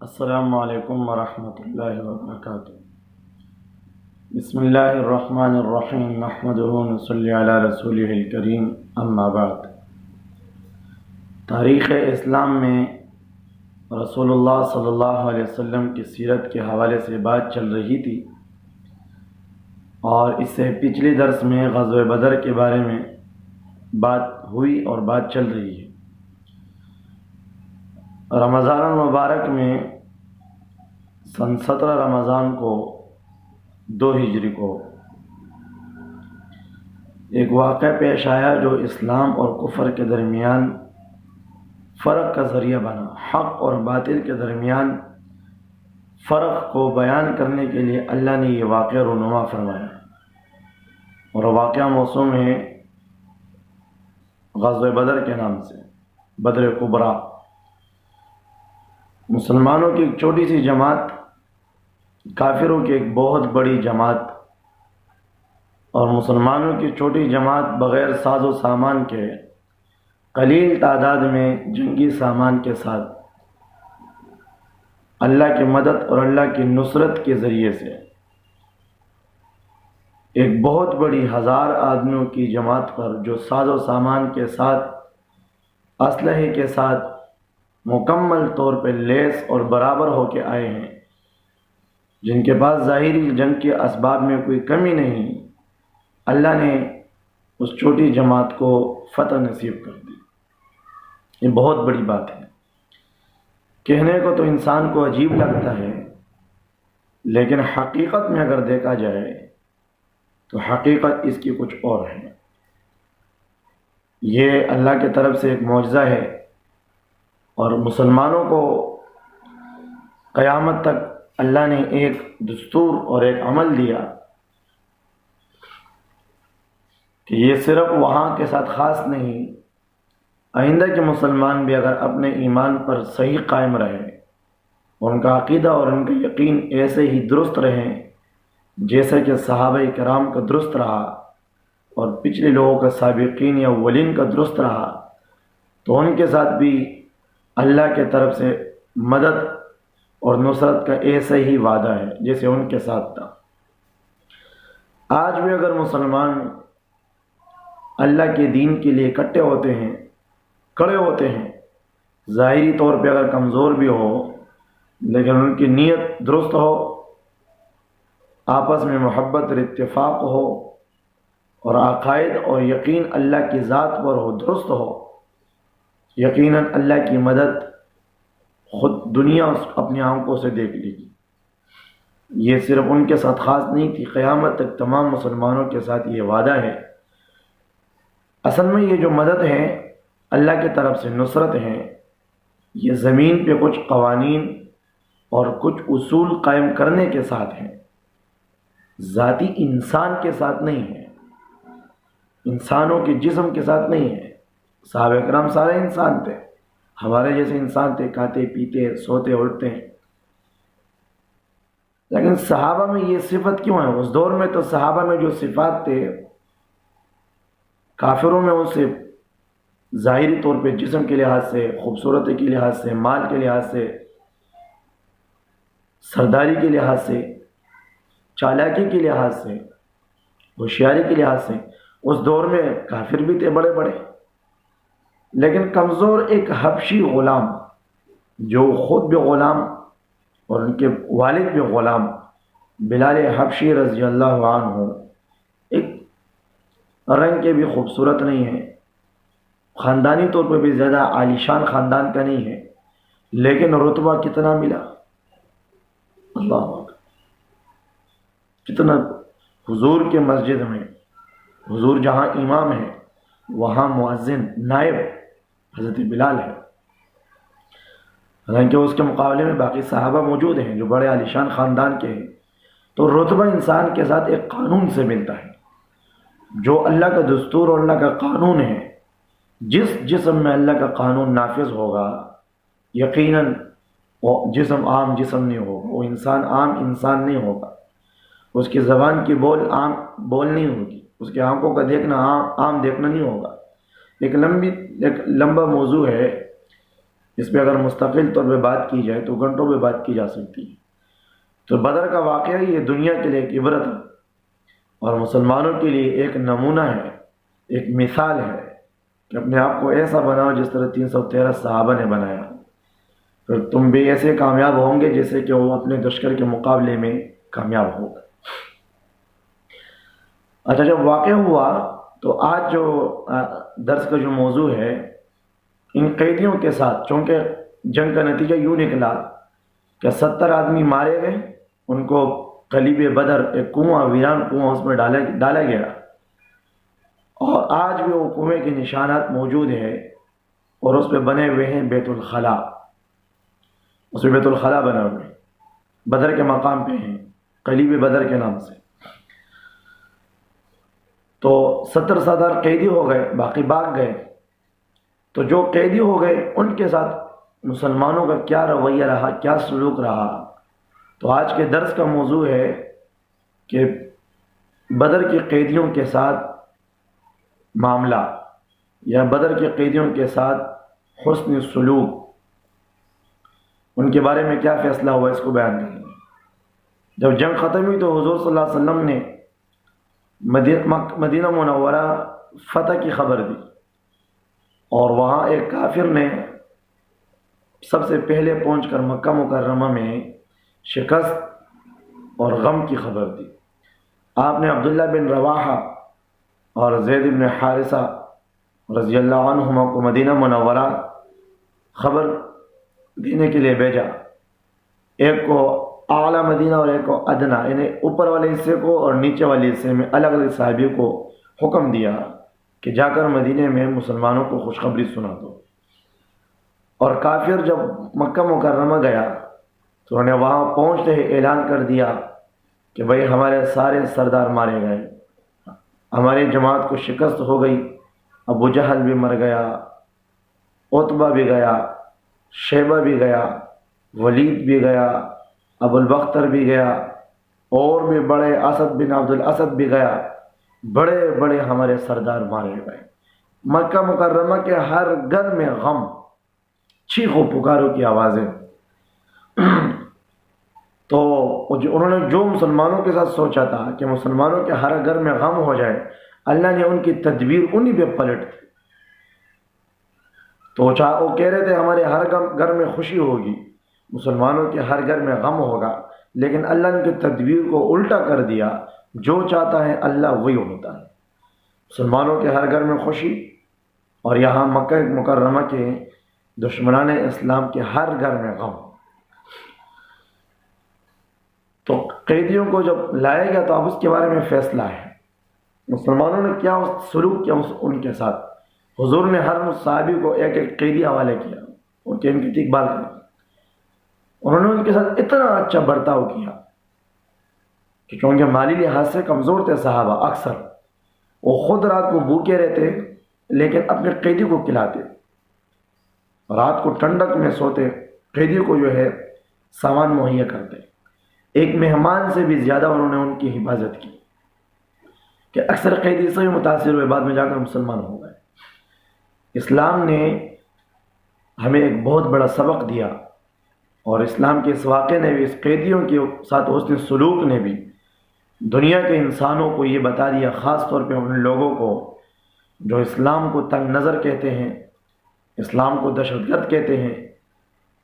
السلام علیکم ورحمۃ اللہ وبرکاتہ۔ بسم اللہ الرحمن الرحیم، نحمدہ ونصلی علی رسولہ الکریم، اما بعد۔ تاریخ اسلام میں رسول اللہ صلی اللہ علیہ وسلم کی سیرت کے حوالے سے بات چل رہی تھی، اور اس سے پچھلے درس میں غزوہ بدر کے بارے میں بات ہوئی اور بات چل رہی ہے۔ رمضان المبارک میں سن 17 رمضان کو 2 ہجری کو ایک واقعہ پیش آیا جو اسلام اور کفر کے درمیان فرق کا ذریعہ بنا۔ حق اور باطل کے درمیان فرق کو بیان کرنے کے لیے اللہ نے یہ واقعہ رونما فرمایا، اور واقعہ موسوم ہے غزوہ بدر کے نام سے، بدر کبریٰ۔ مسلمانوں کی ایک چھوٹی سی جماعت کافروں کی ایک بہت بڑی جماعت، اور مسلمانوں کی چھوٹی جماعت بغیر ساز و سامان کے قلیل تعداد میں جنگی سامان کے ساتھ اللہ کی مدد اور اللہ کی نصرت کے ذریعے سے ایک بہت بڑی 1000 آدمیوں کی جماعت پر، جو ساز و سامان کے ساتھ اسلحے کے ساتھ مکمل طور پہ لیس اور برابر ہو کے آئے ہیں، جن کے پاس ظاہری جنگ کے اسباب میں کوئی کمی نہیں، اللہ نے اس چھوٹی جماعت کو فتح نصیب کر دی۔ یہ بہت بڑی بات ہے۔ کہنے کو تو انسان کو عجیب لگتا ہے، لیکن حقیقت میں اگر دیکھا جائے تو حقیقت اس کی کچھ اور ہے۔ یہ اللہ کی طرف سے ایک معجزہ ہے، اور مسلمانوں کو قیامت تک اللہ نے ایک دستور اور ایک عمل دیا کہ یہ صرف وہاں کے ساتھ خاص نہیں، آئندہ کے مسلمان بھی اگر اپنے ایمان پر صحیح قائم رہے، ان کا عقیدہ اور ان کا یقین ایسے ہی درست رہیں جیسے کہ صحابہ کرام کا درست رہا اور پچھلے لوگوں کا، سابقین یا اولین کا درست رہا، تو ان کے ساتھ بھی اللہ کے طرف سے مدد اور نصرت کا ایسا ہی وعدہ ہے جیسے ان کے ساتھ تھا۔ آج بھی اگر مسلمان اللہ کے دین کے لیے اکٹھے ہوتے ہیں، کھڑے ہوتے ہیں، ظاہری طور پہ اگر کمزور بھی ہو لیکن ان کی نیت درست ہو، آپس میں محبت اور اتفاق ہو، اور عقائد اور یقین اللہ کی ذات پر ہو، درست ہو، یقیناً اللہ کی مدد خود دنیا اپنی آنکھوں سے دیکھ لے گی۔ یہ صرف ان کے ساتھ خاص نہیں تھی، قیامت تک تمام مسلمانوں کے ساتھ یہ وعدہ ہے۔ اصل میں یہ جو مدد ہے اللہ کی طرف سے، نصرت ہے، یہ زمین پہ کچھ قوانین اور کچھ اصول قائم کرنے کے ساتھ ہیں، ذاتی انسان کے ساتھ نہیں ہے، انسانوں کے جسم کے ساتھ نہیں ہے۔ صحابہ کرام سارے انسان تھے، ہمارے جیسے انسان تھے، کھاتے پیتے سوتے اٹھتے ہیں، لیکن صحابہ میں یہ صفت کیوں ہے؟ اس دور میں تو صحابہ میں جو صفات تھے، کافروں میں اسے ظاہری طور پہ جسم کے لحاظ سے، خوبصورتی کے لحاظ سے، مال کے لحاظ سے، سرداری کے لحاظ سے، چالاکی کے لحاظ سے، ہوشیاری کے لحاظ سے اس دور میں کافر بھی تھے بڑے بڑے، لیکن کمزور ایک حبشی غلام، جو خود بھی غلام اور ان کے والد بھی غلام، بلال حبشی رضی اللہ عنہ، ایک رنگ کے بھی خوبصورت نہیں ہے، خاندانی طور پہ بھی زیادہ عالیشان خاندان کا نہیں ہے، لیکن رتبہ کتنا ملا، اللہ اکبر، کتنا! حضور کے مسجد میں، حضور جہاں امام ہے وہاں مؤذن نائب حضرت بلال ہے، حالانکہ اس کے مقابلے میں باقی صحابہ موجود ہیں جو بڑے عالیشان خاندان کے ہیں۔ تو رتبہ انسان کے ساتھ ایک قانون سے ملتا ہے، جو اللہ کا دستور اور اللہ کا قانون ہے۔ جس جسم میں اللہ کا قانون نافذ ہوگا، یقیناً وہ جسم عام جسم نہیں ہوگا، وہ انسان عام انسان نہیں ہوگا، اس کی زبان کی بول عام بول نہیں ہوگی، اس کی آنکھوں کا دیکھنا عام دیکھنا نہیں ہوگا۔ ایک لمبا موضوع ہے، اس پہ اگر مستقل طور پہ بات کی جائے تو گھنٹوں پہ بات کی جا سکتی ہے۔ تو بدر کا واقعہ یہ دنیا کے لیے ایک عبرت ہے اور مسلمانوں کے لیے ایک نمونہ ہے، ایک مثال ہے کہ اپنے آپ کو ایسا بناؤ جس طرح 313 صحابہ نے بنایا، پھر تم بھی ایسے کامیاب ہوں گے جیسے کہ وہ اپنے دشمن کے مقابلے میں کامیاب ہوگا۔ اچھا، جب واقع ہوا تو آج جو درس کا جو موضوع ہے، ان قیدیوں کے ساتھ، چونکہ جنگ کا نتیجہ یوں نکلا کہ 70 آدمی مارے گئے، ان کو قلیب بدر، ایک کنواں، ویران کنواں، اس میں ڈالا گیا، اور آج بھی وہ کنویں کے نشانات موجود ہیں اور اس پہ بنے ہوئے ہیں بیت الخلا، اس میں بیت الخلا بنا ہوئے ہیں، بدر کے مقام پہ ہیں، قلیب بدر کے نام سے۔ تو 70 سردار قیدی ہو گئے، باقی بھاگ گئے۔ تو جو قیدی ہو گئے ان کے ساتھ مسلمانوں کا کیا رویہ رہا، کیا سلوک رہا، تو آج کے درس کا موضوع ہے کہ بدر کے قیدیوں کے ساتھ معاملہ یا بدر کے قیدیوں کے ساتھ حسن سلوک، ان کے بارے میں کیا فیصلہ ہوا، اس کو بیان کریں گے۔ جب جنگ ختم ہوئی تو حضور صلی اللہ علیہ وسلم نے مدینہ منورہ فتح کی خبر دی، اور وہاں ایک کافر نے سب سے پہلے پہنچ کر مکہ مکرمہ میں شکست اور غم کی خبر دی۔ آپ نے عبداللہ بن رواحہ اور زید بن حارثہ رضی اللہ عنہما کو مدینہ منورہ خبر دینے کے لیے بھیجا، ایک کو اعلیٰ مدینہ اور ایک کو ادنا، یعنی اوپر والے حصے کو اور نیچے والے حصے میں الگ الگ صحابیوں کو حکم دیا کہ جا کر مدینے میں مسلمانوں کو خوشخبری سنا دو۔ اور کافر جب مکہ مکرمہ گیا تو انہوں نے وہاں پہنچتے ہی اعلان کر دیا کہ بھئی ہمارے سارے سردار مارے گئے، ہماری جماعت کو شکست ہو گئی، ابو جہل بھی مر گیا، عتبہ بھی گیا، شیبہ بھی گیا، ولید بھی گیا، ابو البختر بھی گیا، اور بھی بڑے، اسد بن عبد الاسد بھی گیا، بڑے بڑے ہمارے سردار مارے گئے۔ مکہ مکرمہ کے ہر گھر میں غم، چیخ و پکاروں کی آوازیں۔ تو انہوں نے جو مسلمانوں کے ساتھ سوچا تھا کہ مسلمانوں کے ہر گھر میں غم ہو جائے، اللہ نے ان کی تدبیر انہی پہ پلٹ دی۔ تو وہ کہہ رہے تھے ہمارے ہر گھر میں خوشی ہوگی، مسلمانوں کے ہر گھر میں غم ہوگا، لیکن اللہ نے ان کی تدبیر کو الٹا کر دیا، جو چاہتا ہے اللہ وہی ہوتا ہے۔ مسلمانوں کے ہر گھر میں خوشی، اور یہاں مکہ مکرمہ کے دشمنان اسلام کے ہر گھر میں غم۔ تو قیدیوں کو جب لایا گیا تو اب اس کے بارے میں فیصلہ ہے، مسلمانوں نے کیا سلوک کیا ان کے ساتھ۔ حضور نے ہر صحابی کو ایک ایک قیدی حوالے کیا، ان کی دیکھ بھال کی، انہوں نے ان کے ساتھ اتنا اچھا برتاؤ کیا کہ چونکہ مالی لحاظ سے کمزور تھے صحابہ، اکثر وہ خود رات کو بھوکے رہتے لیکن اپنے قیدی کو کھلاتے، رات کو ٹھنڈک میں سوتے، قیدی کو جو ہے سامان مہیا کرتے، ایک مہمان سے بھی زیادہ انہوں نے ان کی حفاظت کی، کہ اکثر قیدی سے ہی متاثر ہوئے، بعد میں جا کر مسلمان ہو گئے۔ اسلام نے ہمیں ایک بہت بڑا سبق دیا، اور اسلام کے اس واقعے نے بھی، اس قیدیوں کے ساتھ حسن سلوک نے بھی دنیا کے انسانوں کو یہ بتا دیا، خاص طور پہ ان لوگوں کو جو اسلام کو تنگ نظر کہتے ہیں، اسلام کو دہشت گرد کہتے ہیں۔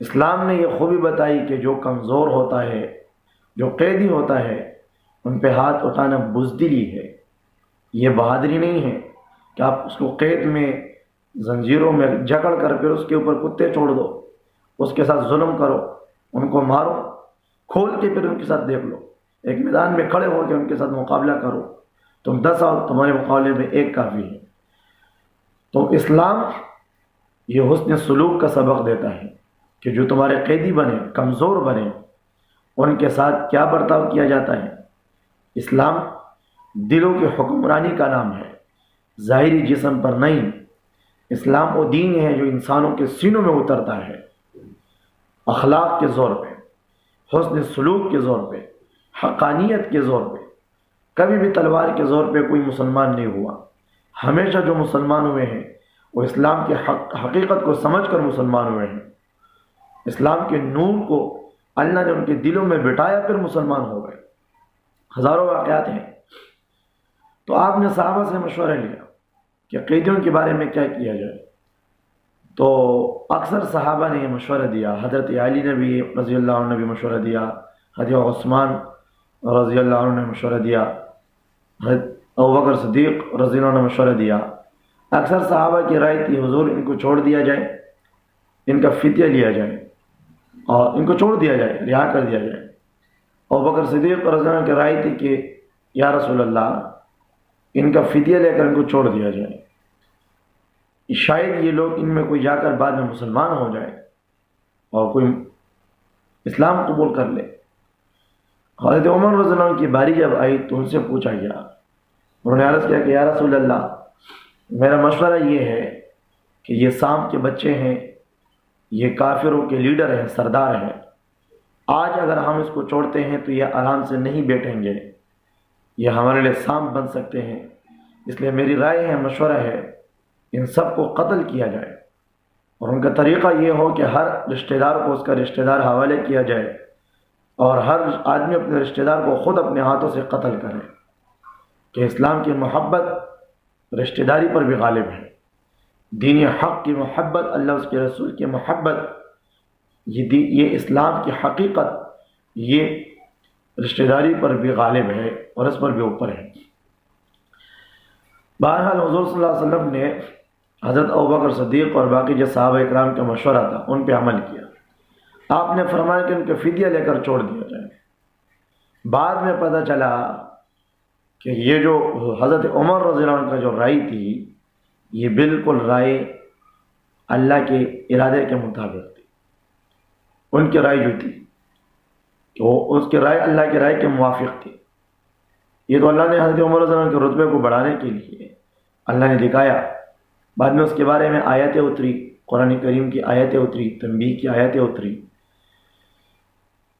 اسلام نے یہ خوبی بتائی کہ جو کمزور ہوتا ہے، جو قیدی ہوتا ہے، ان پہ ہاتھ اٹھانا بزدلی ہے، یہ بہادری نہیں ہے کہ آپ اس کو قید میں زنجیروں میں جکڑ کر پھر اس کے اوپر کتے چھوڑ دو، اس کے ساتھ ظلم کرو، ان کو مارو، کھول کے پھر ان کے ساتھ دیکھ لو، ایک میدان میں کھڑے ہو کے ان کے ساتھ مقابلہ کرو، تم 10 آؤ، تمہارے مقابلے میں ایک کافی ہے۔ تو اسلام یہ حسن سلوک کا سبق دیتا ہے کہ جو تمہارے قیدی بنے، کمزور بنے، ان کے ساتھ کیا برتاؤ کیا جاتا ہے۔ اسلام دلوں کی حکمرانی کا نام ہے، ظاہری جسم پر نہیں۔ اسلام وہ دین ہے جو انسانوں کے سینوں میں اترتا ہے، اخلاق کے زور پہ، حسن سلوک کے زور پہ، حقانیت کے زور پہ۔ کبھی بھی تلوار کے زور پہ کوئی مسلمان نہیں ہوا، ہمیشہ جو مسلمان ہوئے ہیں وہ اسلام کے حقیقت کو سمجھ کر مسلمان ہوئے ہیں۔ اسلام کے نور کو اللہ نے ان کے دلوں میں بٹھایا، پھر مسلمان ہو گئے۔ ہزاروں واقعات ہیں۔ تو آپ نے صحابہ سے مشورہ لیا کہ قیدیوں کے بارے میں کیا کیا جائے، تو اکثر صحابہ نے یہ مشورہ دیا۔ حضرت علی نے بھی رضی اللہ عنہ نے بھی مشورہ دیا، حضرت عثمان رضی اللہ عنہ نے مشورہ دیا، حضرت ابوبکر صدیق رضی اللہ عنہ نے مشورہ دیا۔ اکثر صحابہ کی رائے تھی حضور ان کو چھوڑ دیا جائے، ان کا فدیہ لیا جائے اور ان کو چھوڑ دیا جائے، رہا کر دیا جائے۔ ابوبکر صدیق رضی اللہ عنہ کی رائے تھی کہ یا رسول اللہ ان کا فدیہ لے کر ان کو چھوڑ دیا جائے، شاید یہ لوگ ان میں کوئی جا کر بعد میں مسلمان ہو جائے اور کوئی اسلام قبول کر لے۔ حضرت عمر رضی اللہ عنہ کی باری جب آئی تو ان سے پوچھا گیا، انہوں نے عرض کیا کہ یا رسول اللہ میرا مشورہ یہ ہے کہ یہ سام کے بچے ہیں، یہ کافروں کے لیڈر ہیں، سردار ہیں، آج اگر ہم اس کو چھوڑتے ہیں تو یہ آرام سے نہیں بیٹھیں گے، یہ ہمارے لیے سام بن سکتے ہیں، اس لیے میری رائے ہے، مشورہ ہے ان سب کو قتل کیا جائے، اور ان کا طریقہ یہ ہو کہ ہر رشتہ دار کو اس کا رشتہ دار حوالے کیا جائے اور ہر آدمی اپنے رشتہ دار کو خود اپنے ہاتھوں سے قتل کرے، کہ اسلام کی محبت رشتہ داری پر بھی غالب ہے، دین حق کی محبت، اللہ اس کے رسول کی محبت، یہ اسلام کی حقیقت یہ رشتہ داری پر بھی غالب ہے اور اس پر بھی اوپر ہے۔ بہرحال حضور صلی اللہ علیہ وسلم نے حضرت ابوبکر صدیق اور باقی جو صحابہ اکرام کا مشورہ تھا ان پہ عمل کیا۔ آپ نے فرمایا کہ ان کے فدیہ لے کر چھوڑ دیا جائے۔ بعد میں پتہ چلا کہ یہ جو حضرت عمر رضی اللہ عنہ کا جو رائے تھی یہ بالکل رائے اللہ کے ارادے کے مطابق تھی۔ ان کی رائے جو تھی کہ وہ اس کی رائے اللہ کی رائے کے موافق تھی۔ یہ تو اللہ نے حضرت عمر رضی اللہ عنہ کے رتبے کو بڑھانے کے لیے اللہ نے دکھایا۔ بعد میں اس کے بارے میں آیتیں اتری، قرآن کریم کی آیتیں اتری، تنبیہ کی آیتیں اتری۔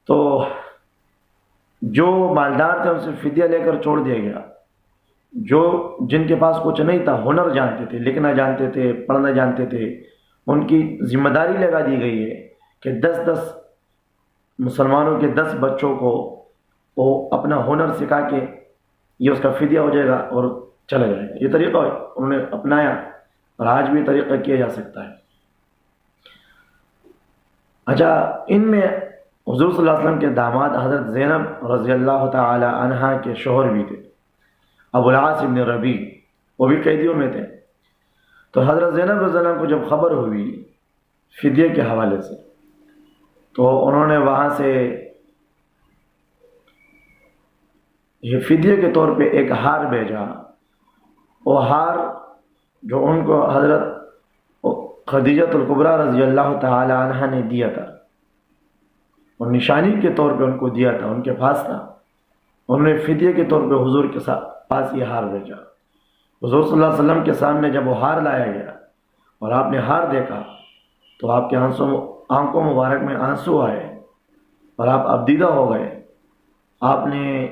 تو جو مالدار تھے ان سے فدیہ لے کر چھوڑ دیا گیا، جو جن کے پاس کچھ نہیں تھا، ہنر جانتے تھے، لکھنا جانتے تھے، پڑھنا جانتے تھے، ان کی ذمہ داری لگا دی گئی ہے کہ 10 مسلمانوں کے 10 بچوں کو وہ اپنا ہنر سکھا کے یہ اس کا فدیہ ہو جائے گا اور چلا جائے گا۔ یہ طریقہ انہوں نے اپنایا اور آج بھی طریقہ کیا جا سکتا ہے۔ اچھا، ان میں حضور صلی اللہ علیہ وسلم کے داماد حضرت زینب رضی اللہ تعالی عنہا کے شوہر بھی تھے، ابو العاص بن ربیع، وہ بھی قیدیوں میں تھے۔ تو حضرت زینب رضی اللہ عنہ کو جب خبر ہوئی فدیے کے حوالے سے تو انہوں نے وہاں سے یہ فدیے کے طور پہ ایک ہار بھیجا۔ وہ ہار جو ان کو حضرت خدیجۃ الکبریٰ رضی اللہ تعالی عنہ نے دیا تھا، اور نشانی کے طور پہ ان کو دیا تھا، ان کے پاس تھا، انہوں نے فدیے کے طور پہ حضور کے پاس یہ ہار بھیجا۔ حضور صلی اللہ علیہ وسلم کے سامنے جب وہ ہار لایا گیا اور آپ نے ہار دیکھا تو آپ کے آنکھوں مبارک میں آنسو آئے اور آپ ابدیدہ ہو گئے۔ آپ نے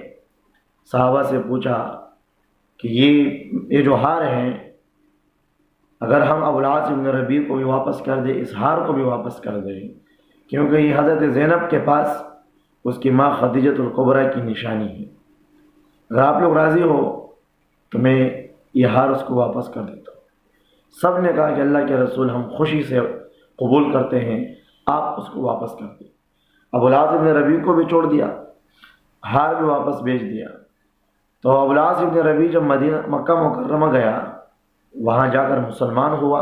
صحابہ سے پوچھا کہ یہ جو ہار ہیں، اگر ہم ابو العاص بن ربیع کو بھی واپس کر دیں، اس ہار کو بھی واپس کر دیں، کیونکہ یہ حضرت زینب کے پاس اس کی ماں خدیجۃ الکبریٰ کی نشانی ہے، اگر آپ لوگ راضی ہو تو میں یہ ہار اس کو واپس کر دیتا ہوں۔ سب نے کہا کہ اللہ کے رسول ہم خوشی سے قبول کرتے ہیں، آپ اس کو واپس کر دیں۔ ابو العاص بن ربیع کو بھی چھوڑ دیا، ہار بھی واپس بھیج دیا۔ تو ابو العاص بن ربیع جب مکہ مکرمہ گیا، وہاں جا کر مسلمان ہوا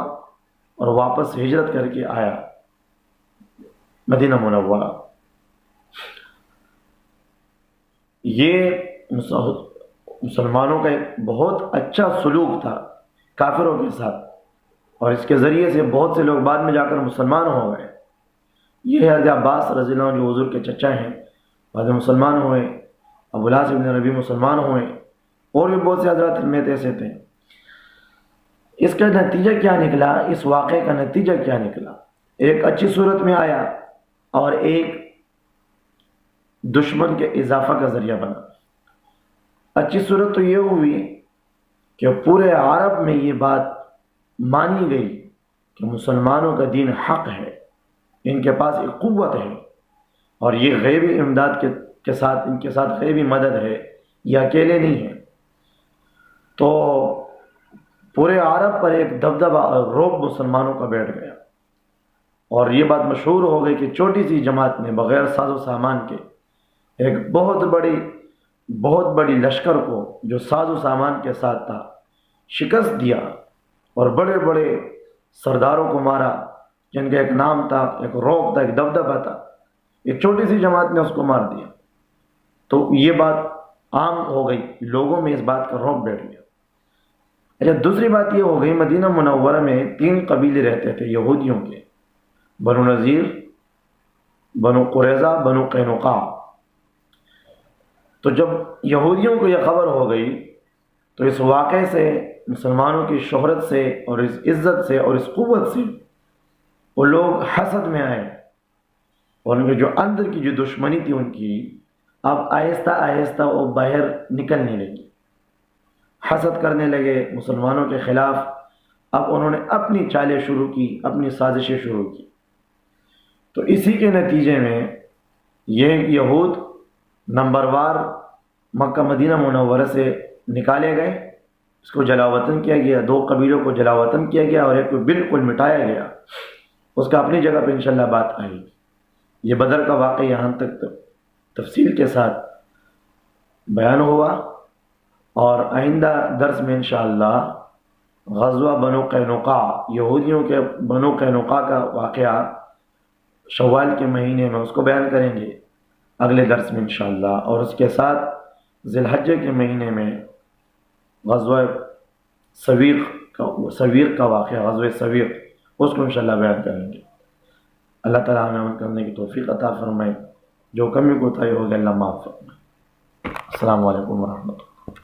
اور واپس ہجرت کر کے آیا مدینہ منورہ۔ یہ مسلمانوں کا ایک بہت اچھا سلوک تھا کافروں کے ساتھ، اور اس کے ذریعے سے بہت سے لوگ بعد میں جا کر مسلمان ہو گئے۔ یہ حضرت عباس رضی اللہ عنہ جو حضور کے چچا ہیں، بعد میں مسلمان ہوئے، ابو العاص بن ربیع مسلمان ہوئے، اور بھی بہت سے حضرات میں ایسے تھے۔ اس کا نتیجہ کیا نکلا؟ اس واقعے کا نتیجہ کیا نکلا؟ ایک اچھی صورت میں آیا اور ایک دشمن کے اضافہ کا ذریعہ بنا۔ اچھی صورت تو یہ ہوئی کہ پورے عرب میں یہ بات مانی گئی کہ مسلمانوں کا دین حق ہے، ان کے پاس ایک قوت ہے، اور یہ غیبی امداد کے ساتھ ان کے ساتھ غیبی مدد ہے، یہ اکیلے نہیں ہیں۔ تو پورے عرب پر ایک دبدبہ اور رعب مسلمانوں کا بیٹھ گیا، اور یہ بات مشہور ہو گئی کہ چھوٹی سی جماعت نے بغیر ساز و سامان کے ایک بہت بڑی لشکر کو جو ساز و سامان کے ساتھ تھا شکست دیا، اور بڑے بڑے سرداروں کو مارا جن کا ایک نام تھا، ایک رعب تھا، ایک دبدبہ تھا۔ ایک چھوٹی سی جماعت نے اس کو مار دیا، تو یہ بات عام ہو گئی، لوگوں میں اس بات کا رعب بیٹھ گیا۔ اچھا، دوسری بات یہ ہو گئی، مدینہ منورہ میں 3 قبیلے رہتے تھے یہودیوں کے، بنو نذیر، بنو قریظہ، بنو قینقاع۔ تو جب یہودیوں کو یہ خبر ہو گئی تو اس واقعے سے، مسلمانوں کی شہرت سے اور اس عزت سے اور اس قوت سے وہ لوگ حسد میں آئے، اور ان کے جو اندر کی جو دشمنی تھی ان کی، اب آہستہ آہستہ وہ باہر نکلنے لگی، حسد کرنے لگے مسلمانوں کے خلاف۔ اب انہوں نے اپنی چالیں شروع کی، اپنی سازشیں شروع کی۔ تو اسی کے نتیجے میں یہ یہود نمبر وار مکہ مدینہ منورہ سے نکالے گئے، اس کو جلا وطن کیا گیا، 2 قبیلوں کو جلا وطن کیا گیا اور ایک کو بالکل مٹایا گیا۔ اس کا اپنی جگہ پہ انشاءاللہ بات آئے گی۔ یہ بدر کا واقعہ یہاں تک تفصیل کے ساتھ بیان ہوا، اور آئندہ درس میں انشاءاللہ غزوہ بنو قینقاع، یہودیوں کے بنو قینقاع کا واقعہ شوال کے مہینے میں، اس کو بیان کریں گے اگلے درس میں انشاءاللہ، اور اس کے ساتھ ذی الحجہ کے مہینے میں غزوہ سویق کا واقعہ، غزوہ سویق، اس کو انشاءاللہ بیان کریں گے۔ اللہ تعالیٰ ہمیں عمل کرنے کی توفیق عطا فرمائے، جو کمی کوتاہی ہو گئی اللہ معاف فرمائے۔ السلام علیکم ورحمۃ اللہ۔